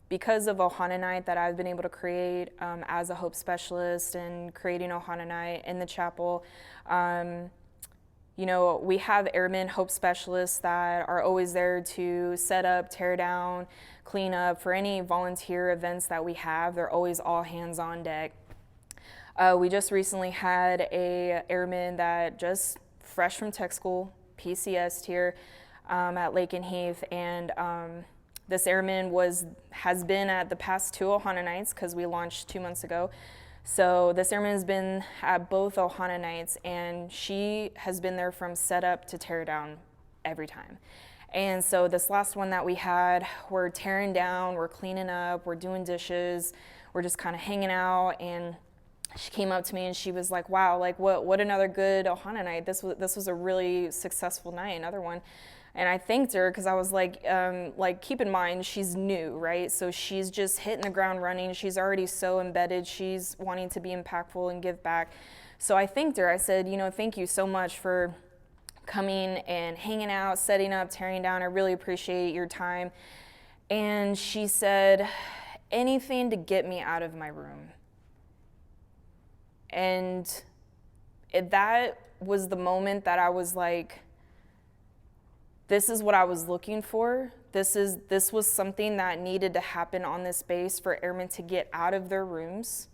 because of Ohana Night that I've been able to create as a Hope Specialist and creating Ohana Night in the chapel, you know, we have airmen Hope Specialists that are always there to set up, tear down, clean up. For any volunteer events that we have, they're always all hands on deck. We just recently had a airman that just fresh from tech school, PCS here at Lake and Heath, and this airman has been at the past 2 Ohana Nights because we launched 2 months ago. So this airman has been at both Ohana Nights, and she has been there from setup to tear down every time. And so this last one that we had, we're tearing down, we're cleaning up, we're doing dishes, we're just kind of hanging out, and she came up to me and she was like, wow, like what another good Ohana Night. This was a really successful night, another one. And I thanked her because I was like, keep in mind, she's new, right? So she's just hitting the ground running. She's already so embedded. She's wanting to be impactful and give back. So I thanked her. I said, you know, thank you so much for coming and hanging out, setting up, tearing down. I really appreciate your time. And she said, anything to get me out of my room. And that was the moment that I was like, this is what I was looking for. This was something that needed to happen on this base for airmen to get out of their rooms,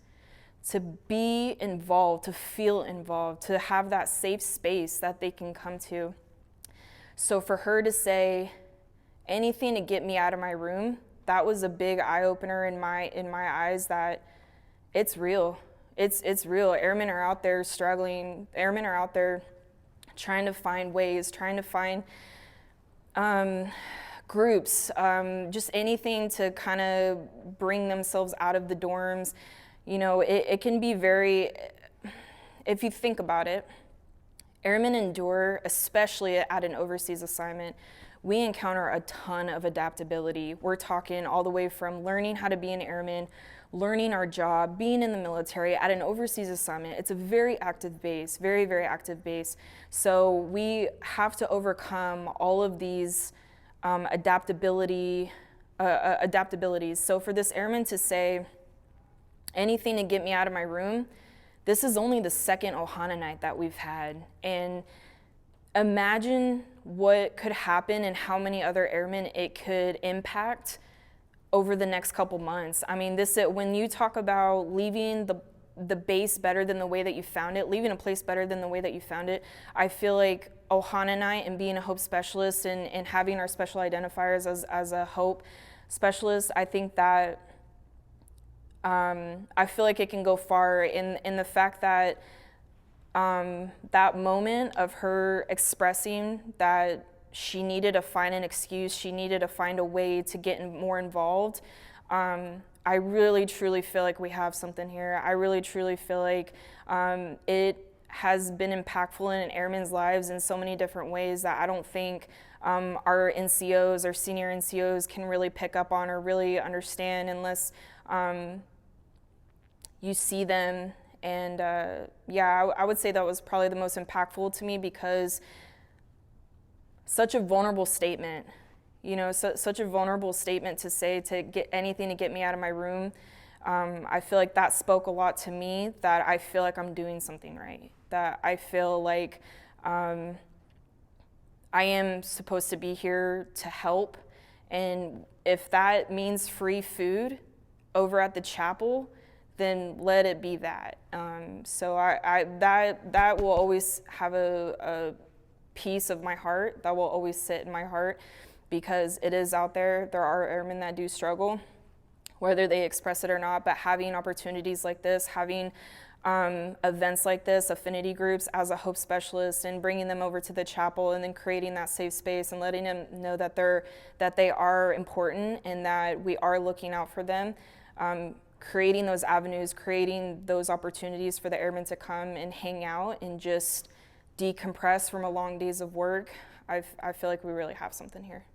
to be involved, to feel involved, to have that safe space that they can come to. So for her to say anything to get me out of my room, that was a big eye-opener in my eyes that it's real. It's real. Airmen are out there struggling. Airmen are out there trying to find ways, trying to find groups, just anything to kind of bring themselves out of the dorms. You know, it can be very, if you think about it, airmen endure, especially at an overseas assignment, we encounter a ton of adaptability. We're talking all the way from learning how to be an airman, learning our job, being in the military at an overseas assignment. It's a very active base, very, very active base. So we have to overcome all of these adaptabilities. So for this airman to say, anything to get me out of my room, this is only the second Ohana Night that we've had. And imagine what could happen and how many other airmen it could impact over the next couple months. I mean, when you talk about leaving the base better than the way that you found it, leaving a place better than the way that you found it, I feel like Ohana Night and being a Hope Specialist and having our special identifiers as a Hope Specialist, I think that I feel like it can go far in the fact that that moment of her expressing that she needed to find an excuse, she needed to find a way to get more involved. I really, truly feel like we have something here. I really, truly feel like it has been impactful in airmen's lives in so many different ways that I don't think our NCOs or senior NCOs can really pick up on or really understand unless you see them. And yeah, I would say that was probably the most impactful to me because such a vulnerable statement, you know, such a vulnerable statement to say to get anything to get me out of my room. I feel like that spoke a lot to me, that I feel like I'm doing something right, that I feel like I am supposed to be here to help. And if that means free food over at the chapel, then let it be that. So that will always have a piece of my heart, that will always sit in my heart, because it is out there. There are airmen that do struggle, whether they express it or not, but having opportunities like this, having events like this, affinity groups as a Hope Specialist, and bringing them over to the chapel and then creating that safe space and letting them know that they are important and that we are looking out for them. Creating those avenues, creating those opportunities for the airmen to come and hang out and just decompress from a long days of work. I feel like we really have something here.